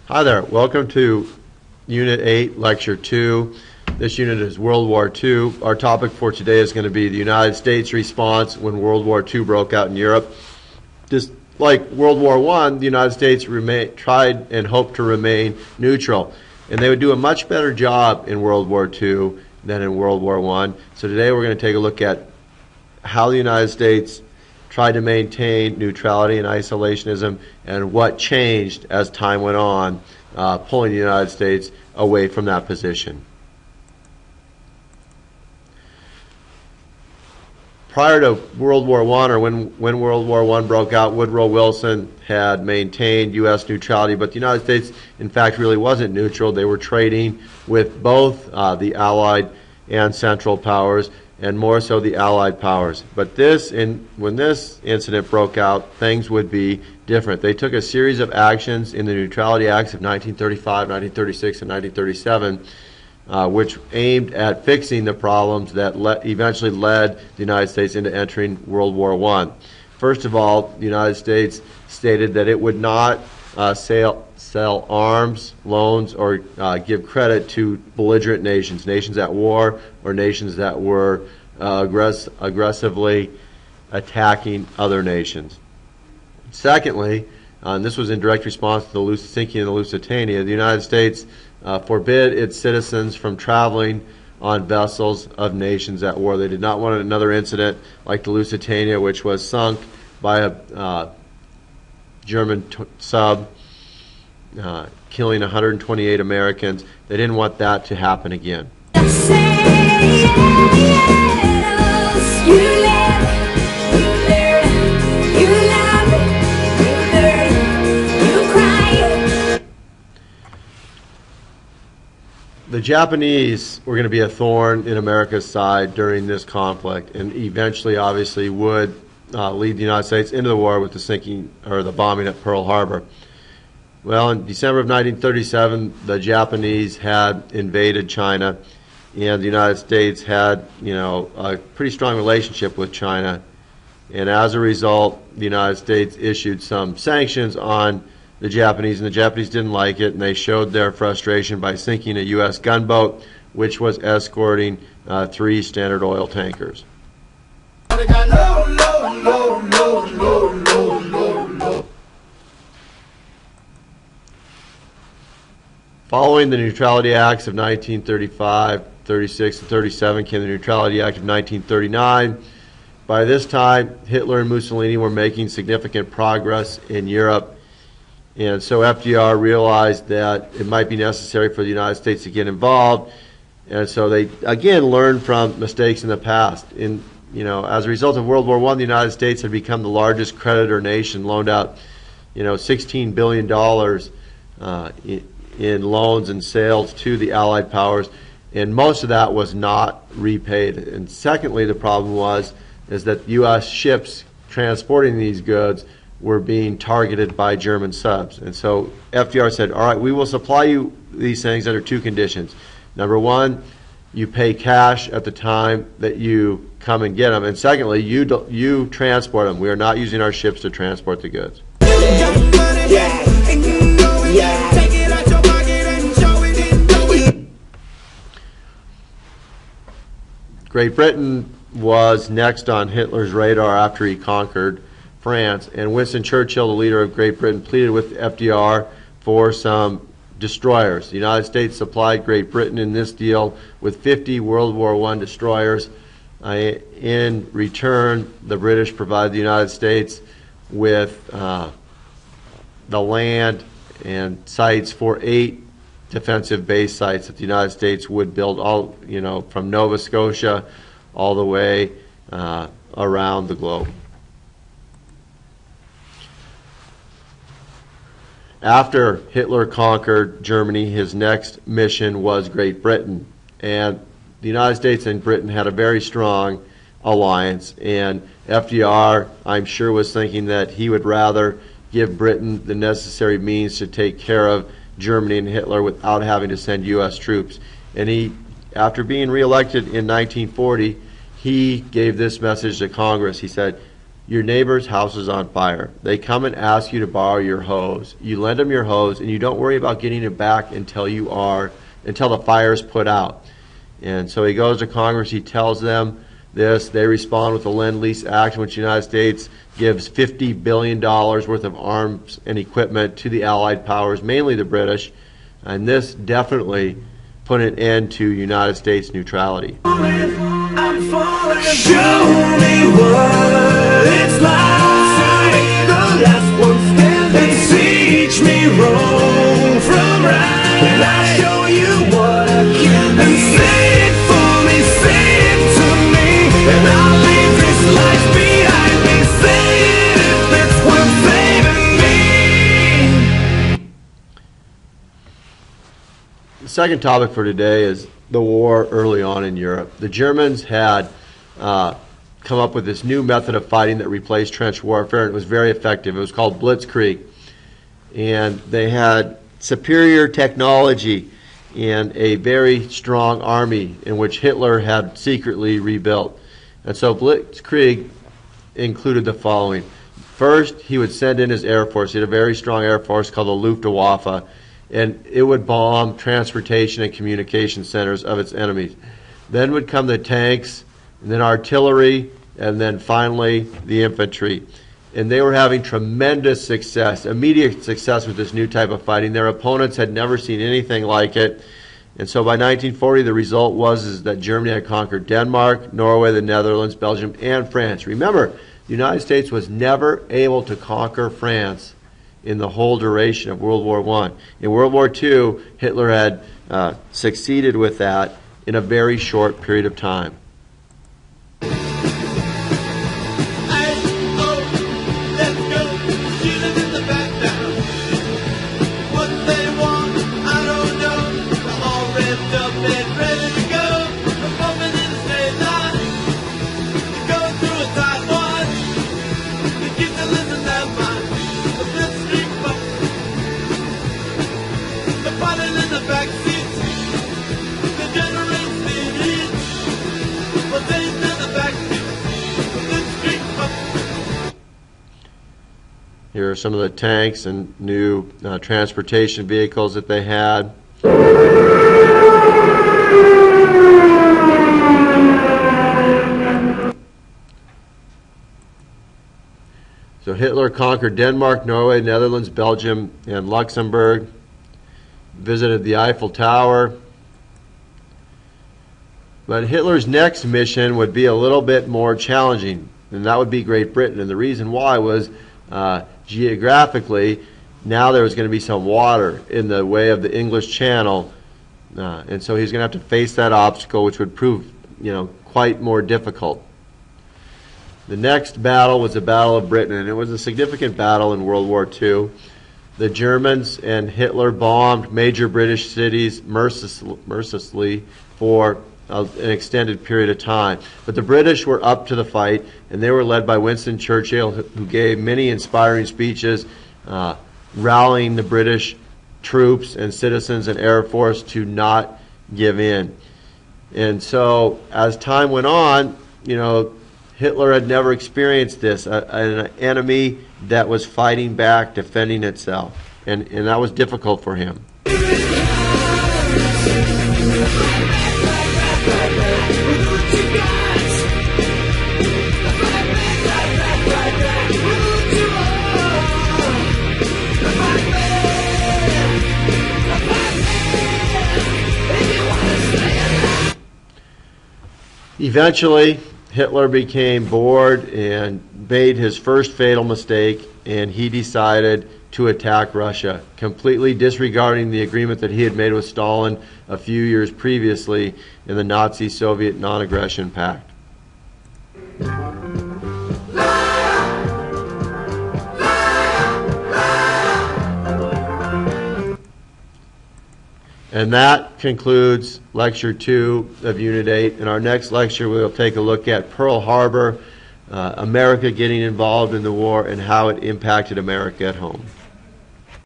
Hi there, welcome to Unit 8, Lecture 2. This unit is World War II. Our topic for today is going to be the United States response when World War II broke out in Europe. Just like World War I, the United States tried and hoped to remain neutral. And they would do a much better job in World War II than in World War I. So today we're going to take a look at how the United States tried to maintain neutrality and isolationism, and what changed as time went on, pulling the United States away from that position. Prior to World War I, or when World War I broke out, Woodrow Wilson had maintained U.S. neutrality, but the United States, in fact, really wasn't neutral. They were trading with both the Allied and Central powers, and more so the Allied powers. But when this incident broke out, things would be different. They took a series of actions in the Neutrality Acts of 1935, 1936, and 1937, which aimed at fixing the problems that eventually led the United States into entering World War I. First of all, the United States stated that it would not sell arms, loans, or give credit to belligerent nations, nations at war, or nations that were aggressively attacking other nations. Secondly, and this was in direct response to the sinking of the Lusitania, the United States forbid its citizens from traveling on vessels of nations at war. They did not want another incident like the Lusitania, which was sunk by a German sub, killing 128 Americans. They didn't want that to happen again. The Japanese were going to be a thorn in America's side during this conflict, and eventually, obviously, would lead the United States into the war with the sinking or the bombing at Pearl Harbor. Well, in December of 1937, the Japanese had invaded China, and the United States had, a pretty strong relationship with China. And as a result, the United States issued some sanctions on the Japanese, and the Japanese didn't like it, and they showed their frustration by sinking a U.S. gunboat, which was escorting 3 Standard Oil tankers. Following the Neutrality Acts of 1935, 36, and 37 came the Neutrality Act of 1939. By this time, Hitler and Mussolini were making significant progress in Europe, and so FDR realized that it might be necessary for the United States to get involved, and so they again learned from mistakes in the past. As a result of World War I, the United States had become the largest creditor nation, loaned out, $16 billion in loans and sales to the Allied powers, and most of that was not repaid. And secondly, the problem is that U.S. ships transporting these goods were being targeted by German subs. And so FDR said, all right, we will supply you these things under 2 conditions. Number 1, you pay cash at the time that you come and get them. And secondly, you transport them. We are not using our ships to transport the goods. Great Britain was next on Hitler's radar after he conquered France, and Winston Churchill, the leader of Great Britain, pleaded with FDR for some destroyers. The United States supplied Great Britain in this deal with 50 World War I destroyers. In return, the British provided the United States with the land and sites for 8 defensive base sites that the United States would build, all from Nova Scotia all the way around the globe. After Hitler conquered Germany, his next mission was Great Britain, and the United States and Britain had a very strong alliance, and FDR, I'm sure, was thinking that he would rather give Britain the necessary means to take care of Germany and Hitler without having to send U.S. troops. And he, after being reelected in 1940, he gave this message to Congress. He said, Your neighbor's house is on fire. They come and ask you to borrow your hose. You lend them your hose, and you don't worry about getting it back until the fire is put out. And so he goes to Congress, he tells them this, they respond with the Lend-Lease Act, in which the United States gives $50 billion worth of arms and equipment to the Allied powers, mainly the British, and this definitely put an end to United States neutrality. I'm falling. Show me what it's like. The last one standing. Teach me wrong from right. And I'll show you what I can be. And say it for me, say it to me. And I'll leave this life behind me. Say it if it's worth saving me. The second topic for today is the war early on in Europe. The Germans had come up with this new method of fighting that replaced trench warfare, and it was very effective. It was called blitzkrieg. And they had superior technology and a very strong army in which Hitler had secretly rebuilt. And so blitzkrieg included the following. First, he would send in his air force. He had a very strong air force called the Luftwaffe, and it would bomb transportation and communication centers of its enemies. Then would come the tanks, and then artillery, and then finally the infantry. And they were having tremendous success, immediate success with this new type of fighting. Their opponents had never seen anything like it. And so by 1940, the result was that Germany had conquered Denmark, Norway, the Netherlands, Belgium, and France. Remember, the United States was never able to conquer France in the whole duration of World War I. In World War II, Hitler had succeeded with that in a very short period of time. Here are some of the tanks and new transportation vehicles that they had. So Hitler conquered Denmark, Norway, Netherlands, Belgium, and Luxembourg, visited the Eiffel Tower. But Hitler's next mission would be a little bit more challenging, and that would be Great Britain. And the reason why was geographically, now there was going to be some water in the way of the English Channel, and so he's going to have to face that obstacle, which would prove, quite more difficult. The next battle was the Battle of Britain, and it was a significant battle in World War II. The Germans and Hitler bombed major British cities mercilessly for an extended period of time. But the British were up to the fight, and they were led by Winston Churchill, who gave many inspiring speeches rallying the British troops and citizens and Air Force to not give in. And so as time went on, Hitler had never experienced this, an enemy that was fighting back, defending itself. And that was difficult for him. Eventually, Hitler became bored and made his first fatal mistake, and he decided to attack Russia, completely disregarding the agreement that he had made with Stalin a few years previously in the Nazi-Soviet non-aggression pact. And that concludes Lecture 2 of Unit 8. In our next lecture, we'll take a look at Pearl Harbor, America getting involved in the war, and how it impacted America at home.